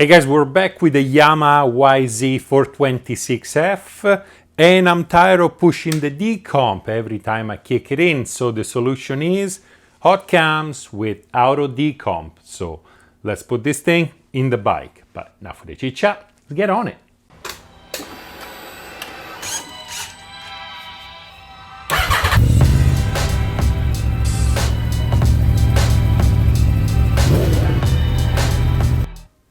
Hey guys, we're back with the Yamaha YZ 426F and I'm tired of pushing the decomp every time I kick it in, so the solution is Hotcams with auto decomp. So let's put this thing in the bike. But now for the chit chat, let's get on it.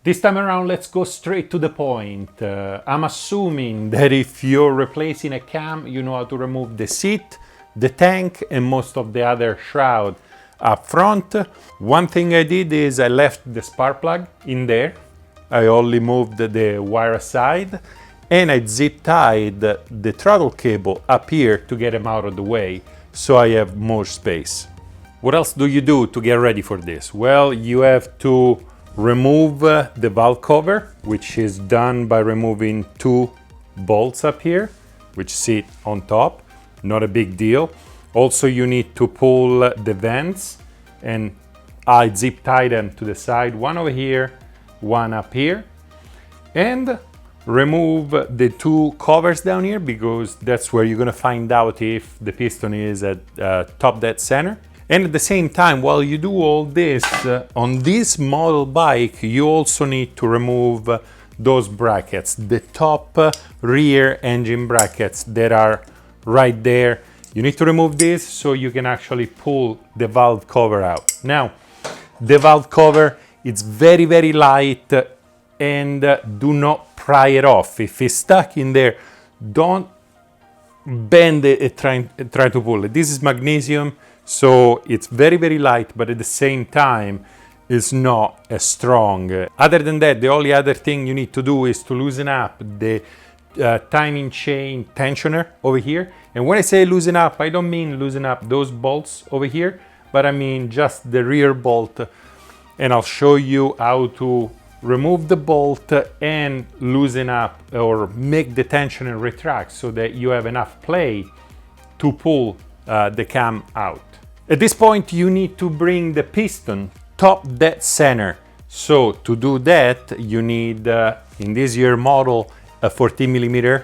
This time around, let's go straight to the point. I'm assuming that if you're replacing a cam, you know how to remove the seat, the tank, and most of the other shroud up front. One thing I did is I left the spark plug in there. I only moved the wire aside, and I zip tied the throttle cable up here to get them out of the way, so I have more space. What else do you do to get ready for this? Well, you have to remove the valve cover, which is done by removing two bolts up here, which sit on top. Not a big deal. Also, you need to pull the vents, and I zip tie them to the side, one over here, one up here, and remove the two covers down here, because that's where you're gonna find out if the piston is at top dead center. And at the same time, while you do all this, on this model bike, you also need to remove those brackets, the top rear engine brackets that are right there. You need to remove this so you can actually pull the valve cover out. Now, the valve cover, it's very, very light, and do not pry it off. If it's stuck in there, don't bend it try to pull it. This is magnesium, so it's very, very light, but at the same time, it's not as strong. Other than that, the only other thing you need to do is to loosen up the timing chain tensioner over here. And when I say loosen up, I don't mean loosen up those bolts over here, but I mean just the rear bolt. And I'll show you how to remove the bolt and loosen up or make the tensioner retract so that you have enough play to pull the cam out. At this point, you need to bring the piston top dead center. So to do that, you need, in this year model, a 14mm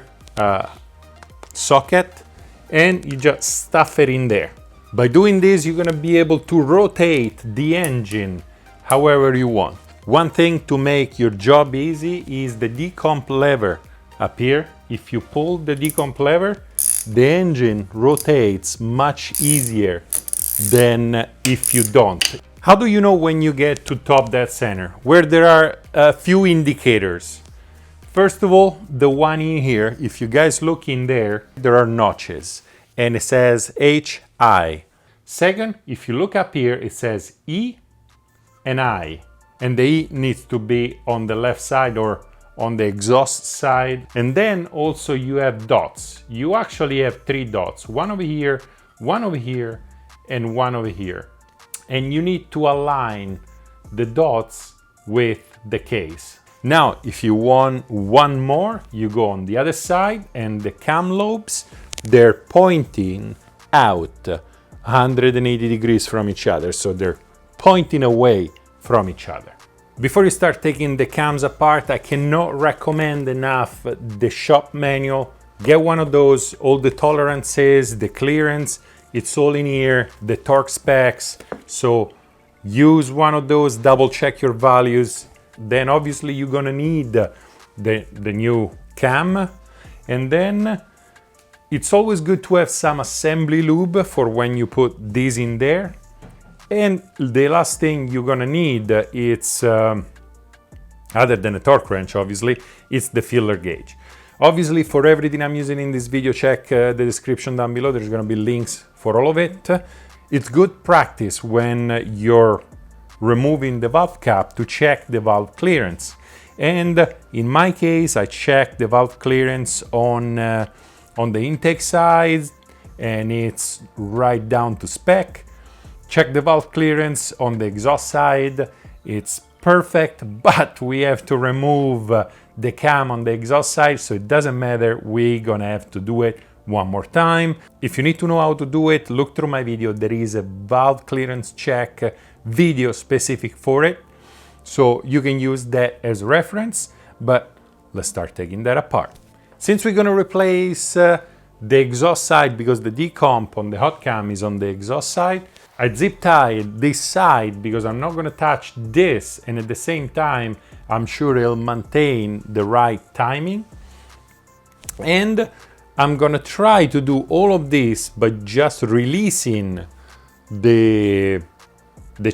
socket, and you just stuff it in there. By doing this, you're gonna be able to rotate the engine however you want. One thing to make your job easy is the decomp lever up here. If you pull the decomp lever, the engine rotates much easier than if you don't. How do you know when you get to top dead center? Where there are a few indicators. First of all, the one in here, if you guys look in there, there are notches and it says HI. Second, if you look up here, it says E and I, and the E needs to be on the left side or on the exhaust side. And then also you have dots. You actually have three dots, one over here, and one over here. And you need to align the dots with the case. Now, if you want one more, you go on the other side, and the cam lobes, they're pointing out 180 degrees from each other. So they're pointing away from each other. Before you start taking the cams apart, I cannot recommend enough the shop manual. Get one of those, all the tolerances, the clearance, it's all in here, the torque specs. So use one of those, double check your values. Then obviously you're gonna need the new cam. And then it's always good to have some assembly lube for when you put these in there. And the last thing you're gonna need, it's, other than a torque wrench obviously, it's the filler gauge. Obviously, for everything I'm using in this video, check the description down below. There's gonna be links for all of it. It's good practice when you're removing the valve cap to check the valve clearance. And in my case, I checked the valve clearance on the intake side, and it's right down to spec. Check the valve clearance on the exhaust side, it's perfect, but we have to remove the cam on the exhaust side, so it doesn't matter, we're gonna have to do it one more time. If you need to know how to do it, look through my video. There is a valve clearance check video specific for it. So you can use that as reference, but let's start taking that apart. Since we're going to replace the exhaust side, because the decomp on the Hotcam is on the exhaust side, I zip tied this side because I'm not going to touch this, and at the same time I'm sure it'll maintain the right timing. And I'm going to try to do all of this by just releasing the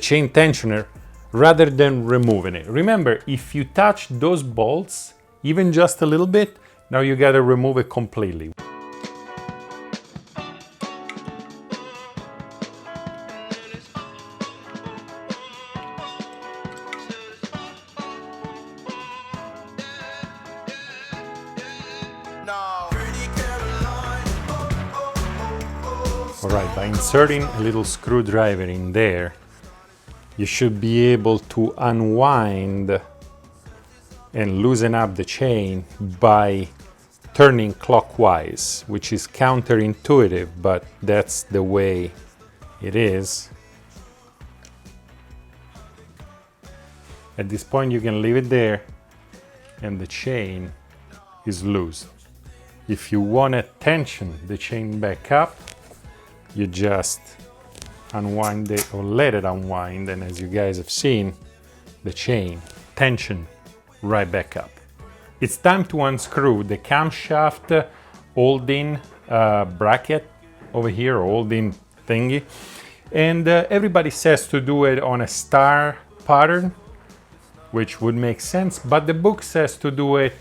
chain tensioner rather than removing it. Remember, if you touch those bolts even just a little bit, now you got to remove it completely. Alright, by inserting a little screwdriver in there, you should be able to unwind and loosen up the chain by turning clockwise, which is counterintuitive, but that's the way it is. At this point you can leave it there and the chain is loose. If you want to tension the chain back up, you just unwind it or let it unwind, and as you guys have seen, the chain tension right back up. It's time to unscrew the camshaft holding bracket over here, or holding thingy, and everybody says to do it on a star pattern, which would make sense, but the book says to do it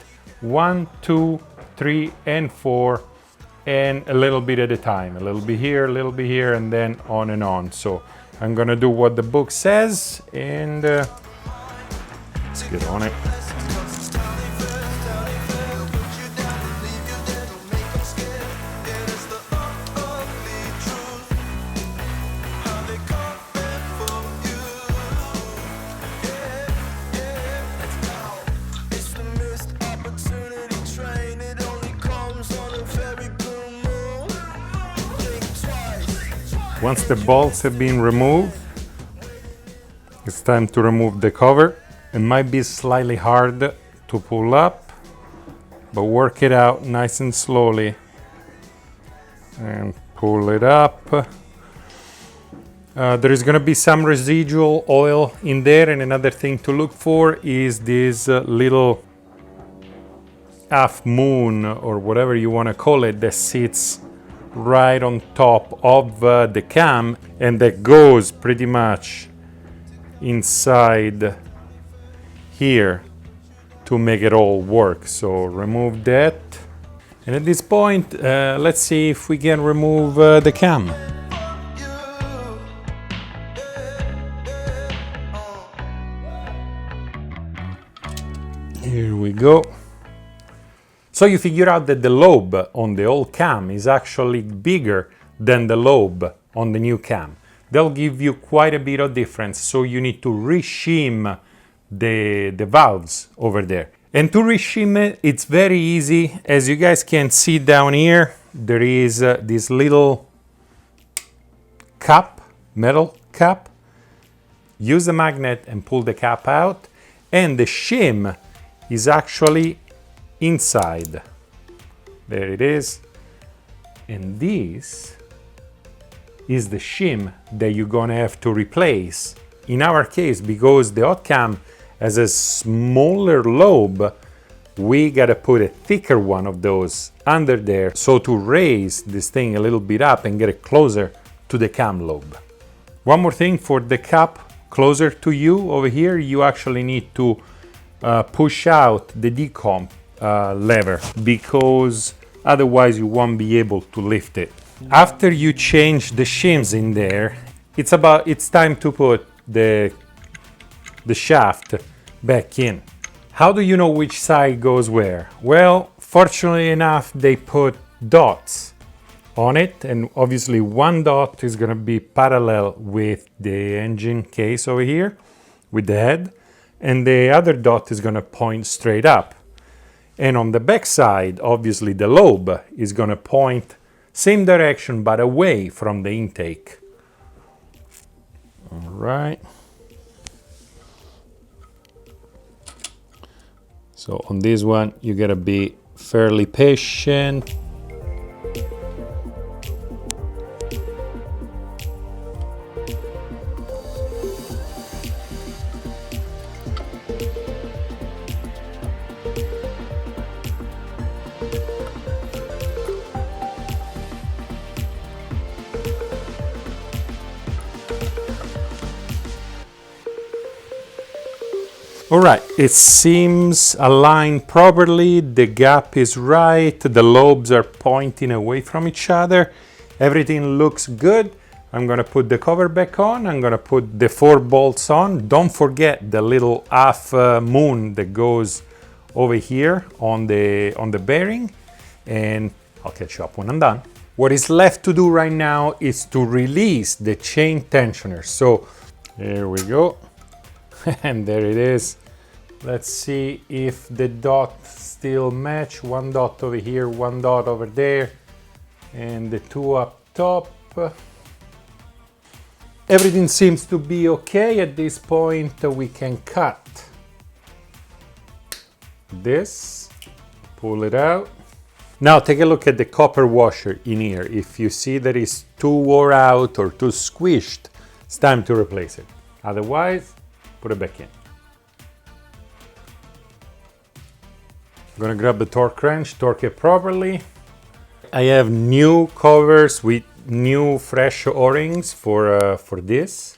1, 2, 3, and 4, and a little bit at a time, a little bit here, a little bit here, and then on and on. So I'm gonna do what the book says, and let's get on it. Once the bolts have been removed, it's time to remove the cover. It might be slightly hard to pull up, but work it out nice and slowly and pull it up. There is going to be some residual oil in there, and another thing to look for is this little half moon or whatever you want to call it that sits right on top of the cam, and that goes pretty much inside here to make it all work. So remove that, and at this point let's see if we can remove the cam. Here we go. So you figure out that the lobe on the old cam is actually bigger than the lobe on the new cam. They'll give you quite a bit of difference, so you need to reshim the valves over there. And to reshim it, it's very easy. As you guys can see down here, there is this little cap, metal cap. Use the magnet and pull the cap out, and the shim is actually inside. There it is. And this is the shim that you're gonna have to replace. In our case, because the Hotcam has a smaller lobe, we gotta put a thicker one of those under there, so to raise this thing a little bit up and get it closer to the cam lobe. One more thing, for the cap closer to you over here, you actually need to push out the decomp lever, because otherwise you won't be able to lift it. After you change the shims in there, it's time to put the shaft back in. How do you know which side goes where? Well, fortunately enough, they put dots on it, and obviously one dot is going to be parallel with the engine case over here with the head, and the other dot is going to point straight up. And on the back side, obviously the lobe is going to point same direction but away from the intake. All right. So on this one, you gotta be fairly patient. All right, it seems aligned properly, the gap is right, the lobes are pointing away from each other, everything looks good. I'm gonna put the cover back on, I'm gonna put the 4 bolts on. Don't forget the little half moon that goes over here on the bearing, and I'll catch you up when I'm done. What is left to do right now is to release the chain tensioner. So here we go. And there it is. Let's see if the dots still match. 1 dot over here, 1 dot over there, and the 2 up top. Everything seems to be okay. At this point, we can cut this, pull it out. Now take a look at the copper washer in here. If you see that it's too wore out or too squished, it's time to replace it. Otherwise, put it back in. I'm gonna grab the torque wrench, torque it properly. I have new covers with new fresh O-rings for this.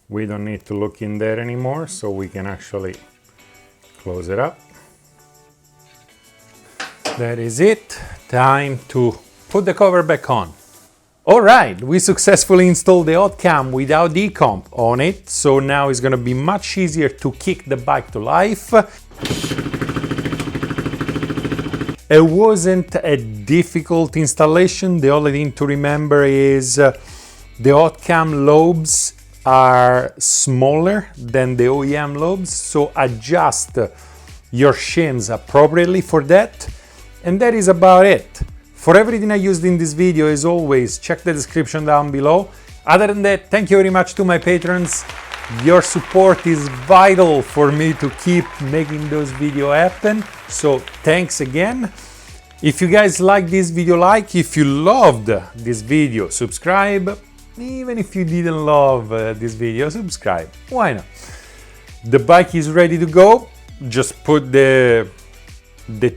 We don't need to look in there anymore, so we can actually close it up. That is it. Time to put the cover back on. All right, we successfully installed the Hotcam without decomp on it, so now it's gonna be much easier to kick the bike to life. It wasn't a difficult installation. The only thing to remember is the Hotcam lobes are smaller than the OEM lobes, so adjust your shims appropriately for that. And that is about it. For everything I used in this video, as always, check the description down below. Other than that, thank you very much to my patrons. Your support is vital for me to keep making those videos happen. So thanks again. If you guys like this video, like. If you loved this video, subscribe. Even if you didn't love this video, subscribe. Why not? The bike is ready to go. Just put the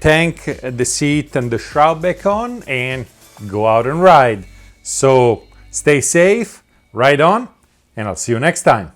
tank, the seat and the shroud back on and go out and ride. So stay safe, ride on, and I'll see you next time.